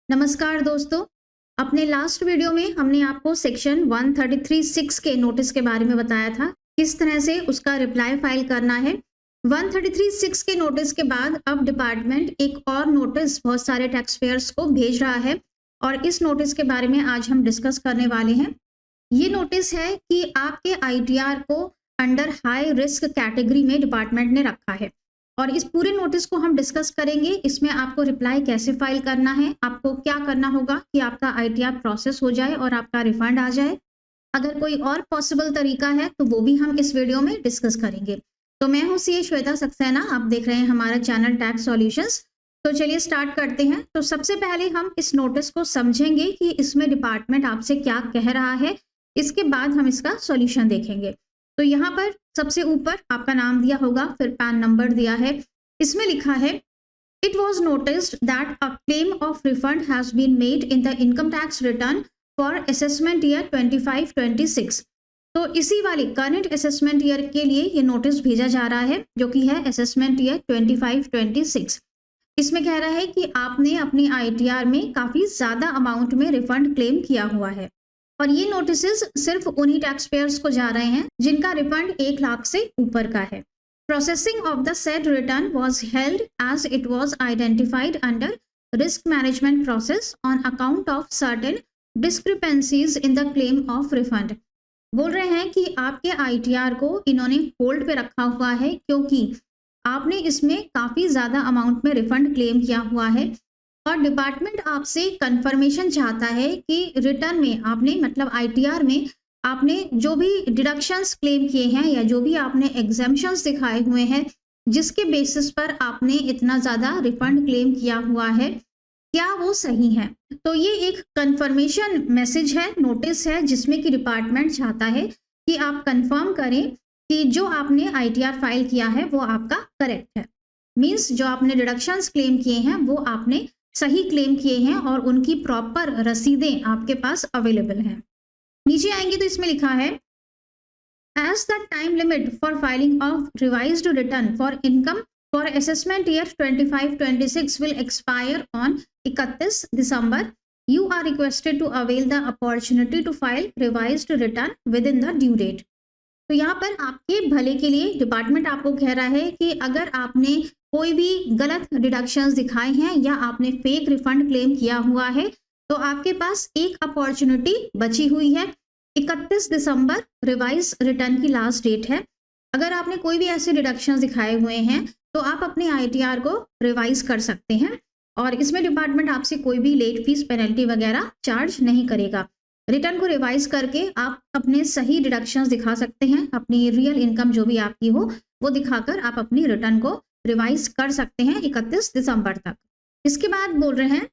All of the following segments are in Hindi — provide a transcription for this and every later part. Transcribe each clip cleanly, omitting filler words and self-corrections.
नमस्कार दोस्तों। अपने लास्ट वीडियो में हमने आपको सेक्शन 133(6) के नोटिस के बारे में बताया था, किस तरह से उसका रिप्लाई फाइल करना है। 133(6) के नोटिस के बाद अब डिपार्टमेंट एक और नोटिस बहुत सारे टैक्स पेयर्स को भेज रहा है और इस नोटिस के बारे में आज हम डिस्कस करने वाले हैं। ये नोटिस है कि आपके आईटीआर को अंडर हाई रिस्क कैटेगरी में डिपार्टमेंट ने रखा है और इस पूरे नोटिस को हम डिस्कस करेंगे। इसमें आपको रिप्लाई कैसे फाइल करना है, आपको क्या करना होगा कि आपका आईटीआर प्रोसेस हो जाए और आपका रिफंड आ जाए। अगर कोई और पॉसिबल तरीका है तो वो भी हम इस वीडियो में डिस्कस करेंगे। तो मैं हूं सीए श्वेता सक्सेना, आप देख रहे हैं हमारा चैनल टैक्स सॉल्यूशंस। तो चलिए स्टार्ट करते हैं। तो सबसे पहले हम इस नोटिस को समझेंगे कि इसमें डिपार्टमेंट आपसे क्या कह रहा है, इसके बाद हम इसका सॉल्यूशन देखेंगे। तो यहाँ पर सबसे ऊपर आपका नाम दिया होगा, फिर पैन नंबर दिया है। इसमें लिखा है it was noticed that a claim of refund has been made in the income tax return for assessment year 25-26। तो इसी वाले करंट असेसमेंट ईयर के लिए ये नोटिस भेजा जा रहा है, जो कि है असेसमेंट ईयर 25-26। इसमें कह रहा है कि आपने अपनी आईटीआर में काफी ज्यादा अमाउंट में रिफंड क्लेम किया हुआ है और ये नोटिसेस सिर्फ उन्हीं टैक्स पेयर्स को जा रहे हैं जिनका रिफंड 1 लाख से ऊपर का है। Processing of the said return was held as it was identified under risk management process on account of certain discrepancies in the claim of refund. बोल रहे हैं कि आपके आईटीआर को इन्होंने होल्ड पे रखा हुआ है क्योंकि आपने इसमें काफी ज्यादा अमाउंट में रिफंड क्लेम किया हुआ है और डिपार्टमेंट आपसे कंफर्मेशन चाहता है कि रिटर्न में आपने मतलब आईटीआर में आपने जो भी डिडक्शंस क्लेम किए हैं या जो भी आपने एग्जेम्पशंस दिखाए हुए हैं जिसके बेसिस पर आपने इतना ज़्यादा रिफंड क्लेम किया हुआ है, क्या वो सही है। तो ये एक कंफर्मेशन मैसेज है, नोटिस है, जिसमें कि डिपार्टमेंट चाहता है कि आप कंफर्म करें कि जो आपने आईटीआर फाइल किया है वो आपका करेक्ट है। मीन्स जो आपने डिडक्शंस क्लेम किए हैं वो आपने सही क्लेम किए हैं और उनकी प्रॉपर रसीदें आपके पास अवेलेबल हैं। नीचे आएंगे तो इसमें लिखा है as the time limit for filing of revised return for income for assessment year 25-26 will expire on 31 December. You are requested to avail the opportunity to file revised return within the due date. तो यहाँ पर आपके भले के लिए डिपार्टमेंट आपको कह रहा है कि अगर आपने कोई भी गलत डिडक्शंस दिखाए हैं या आपने फेक रिफंड क्लेम किया हुआ है तो आपके पास एक अपॉर्चुनिटी बची हुई है। 31 दिसंबर रिवाइज रिटर्न की लास्ट डेट है। अगर आपने कोई भी ऐसे डिडक्शंस दिखाए हुए हैं तो आप अपने आईटीआर को रिवाइज कर सकते हैं और इसमें डिपार्टमेंट आपसे कोई भी लेट फीस पेनल्टी वगैरह चार्ज नहीं करेगा। रिटर्न को रिवाइज करके आप अपने सही डिडक्शंस दिखा सकते हैं, अपनी रियल इनकम जो भी आपकी हो वो दिखाकर आप अपनी रिटर्न को रिवाइज कर सकते हैं 31 दिसंबर तक। इसके बाद बोल रहे हैं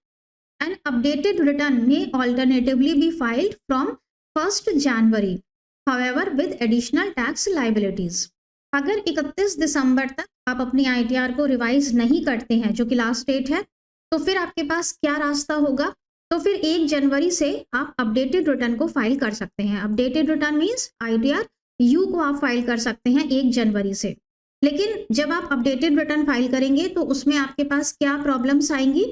एन अपडेटेड रिटर्न में alternatively be filed from 1 January however with additional tax liabilities. अगर 31 दिसंबर तक आप अपनी आईटीआर को रिवाइज नहीं करते हैं, जो कि लास्ट डेट है, तो फिर आपके पास क्या रास्ता होगा। तो फिर 1 जनवरी से आप अपडेटेड रिटर्न को फाइल कर सकते हैं। Updated return means ITR you को आप फाइल कर सकते हैं 1 जनवरी से। लेकिन जब आप अपडेटेड रिटर्न फाइल करेंगे तो उसमें आपके पास क्या प्रॉब्लम्स आएंगी।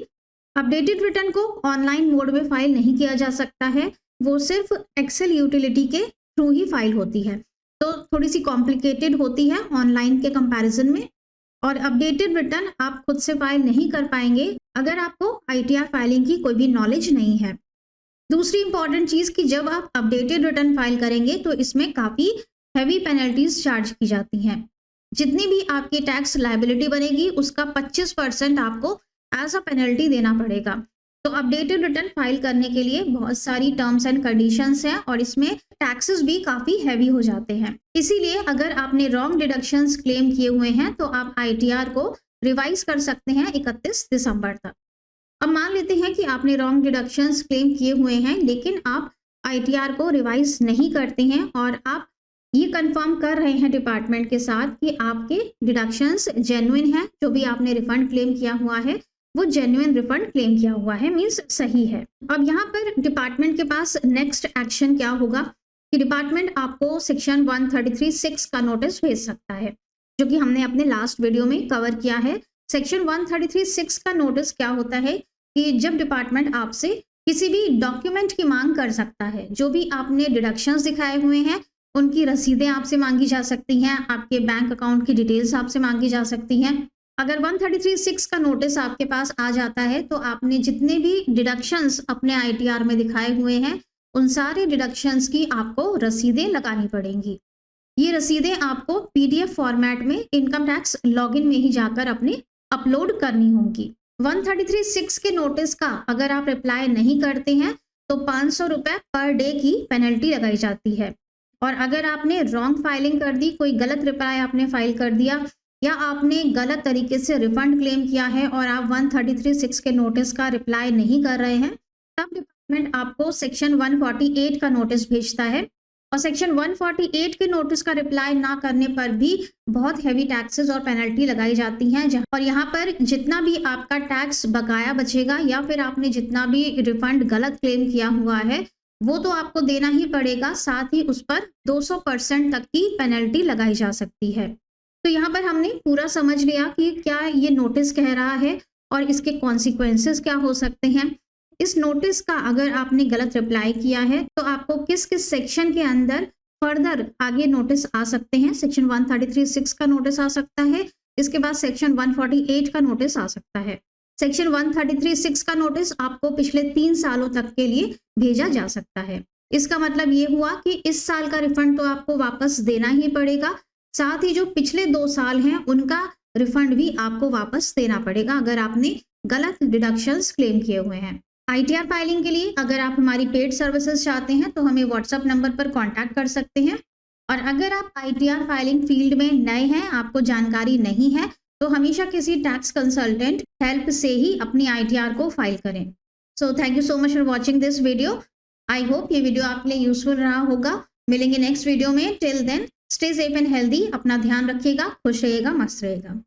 अपडेटेड रिटर्न को ऑनलाइन मोड में फाइल नहीं किया जा सकता है, वो सिर्फ एक्सेल यूटिलिटी के थ्रू ही फाइल होती है, तो थोड़ी सी कॉम्प्लिकेटेड होती है ऑनलाइन के कंपैरिजन में। और अपडेटेड रिटर्न आप खुद से फाइल नहीं कर पाएंगे अगर आपको आईटीआर फाइलिंग की कोई भी नॉलेज नहीं है। दूसरी इंपॉर्टेंट चीज़ कि जब आप अपडेटेड रिटर्न फाइल करेंगे तो इसमें काफ़ी हैवी पेनल्टीज चार्ज की जाती हैं। जितनी भी आपकी टैक्स लायबिलिटी बनेगी उसका 25% आपको एज अ पेनल्टी देना पड़ेगा। तो अपडेटेड रिटर्न फाइल करने के लिए बहुत सारी टर्म्स एंड कंडीशंस हैं और इसमें टैक्सेस भी काफ़ी हैवी हो जाते हैं। इसीलिए अगर आपने रॉन्ग डिडक्शंस क्लेम किए हुए हैं तो आप आईटीआर को रिवाइज कर सकते हैं 31 दिसंबर तक। अब मान लेते हैं कि आपने रॉन्ग डिडक्शंस क्लेम किए हुए हैं लेकिन आप आईटीआर को रिवाइज नहीं करते हैं और आप ये कंफर्म कर रहे हैं डिपार्टमेंट के साथ कि आपके डिडक्शंस जेन्युइन हैं, जो भी आपने रिफंड क्लेम किया हुआ है वो जेन्युइन रिफंड क्लेम किया हुआ है, मीन्स सही है। अब यहाँ पर डिपार्टमेंट के पास नेक्स्ट एक्शन क्या होगा कि डिपार्टमेंट आपको सेक्शन 133(6) का नोटिस भेज सकता है, जो कि हमने अपने लास्ट वीडियो में कवर किया है। सेक्शन 133(6) का नोटिस क्या होता है कि जब डिपार्टमेंट आपसे किसी भी डॉक्यूमेंट की मांग कर सकता है, जो भी आपने डिडक्शंस दिखाए हुए हैं उनकी रसीदें आपसे मांगी जा सकती हैं, आपके बैंक अकाउंट की डिटेल्स आपसे मांगी जा सकती हैं। अगर 133(6) का नोटिस आपके पास आ जाता है तो आपने जितने भी डिडक्शंस अपने आईटीआर में दिखाए हुए हैं उन सारे डिडक्शंस की आपको रसीदें लगानी पड़ेंगी। ये रसीदें आपको पीडीएफ फॉर्मेट में इनकम टैक्स लॉगिन में ही जाकर अपने अपलोड करनी होंगी। 133(6) के नोटिस का अगर आप रिप्लाई नहीं करते हैं तो 500 रुपए पर डे की पेनल्टी लगाई जाती है। और अगर आपने रॉन्ग फाइलिंग कर दी, कोई गलत रिप्लाई आपने फाइल कर दिया या आपने गलत तरीके से रिफंड क्लेम किया है और आप 133(6) के नोटिस का रिप्लाई नहीं कर रहे हैं, तब डिपार्टमेंट आपको सेक्शन 148 का नोटिस भेजता है। और सेक्शन 148 के नोटिस का रिप्लाई ना करने पर भी बहुत हैवी टैक्सेस और पेनल्टी लगाई जाती हैं। और यहाँ पर जितना भी आपका टैक्स बकाया बचेगा या फिर आपने जितना भी रिफंड गलत क्लेम किया हुआ है वो तो आपको देना ही पड़ेगा, साथ ही उस पर 200% तक की पेनल्टी लगाई जा सकती है। तो यहाँ पर हमने पूरा समझ लिया कि क्या ये नोटिस कह रहा है और इसके कॉन्सिक्वेंसेस क्या हो सकते हैं। इस नोटिस का अगर आपने गलत रिप्लाई किया है तो आपको किस किस सेक्शन के अंदर फर्दर आगे नोटिस आ सकते हैं। सेक्शन 133(6) का नोटिस आ सकता है, इसके बाद सेक्शन 148 का नोटिस आ सकता है। सेक्शन 133(6) का नोटिस आपको पिछले 3 सालों तक के लिए भेजा जा सकता है। इसका मतलब ये हुआ कि इस साल का रिफंड तो आपको वापस देना ही पड़ेगा, साथ ही जो पिछले 2 साल हैं उनका रिफंड भी आपको वापस देना पड़ेगा अगर आपने गलत डिडक्शंस क्लेम किए हुए हैं। आईटीआर फाइलिंग के लिए अगर आप हमारी पेड सर्विसेज चाहते हैं तो हमें व्हाट्सएप नंबर पर कांटेक्ट कर सकते हैं। और अगर आप आईटीआर फाइलिंग फील्ड में नए हैं, आपको जानकारी नहीं है, तो हमेशा किसी टैक्स कंसल्टेंट हेल्प से ही अपनी आईटीआर को फाइल करें। So thank you so much for watching this video. I hope ये वीडियो आपके लिए यूजफुल रहा होगा। मिलेंगे नेक्स्ट वीडियो में। Till then stay safe and healthy. अपना ध्यान रखिएगा, खुश रहिएगा, मस्त रहिएगा।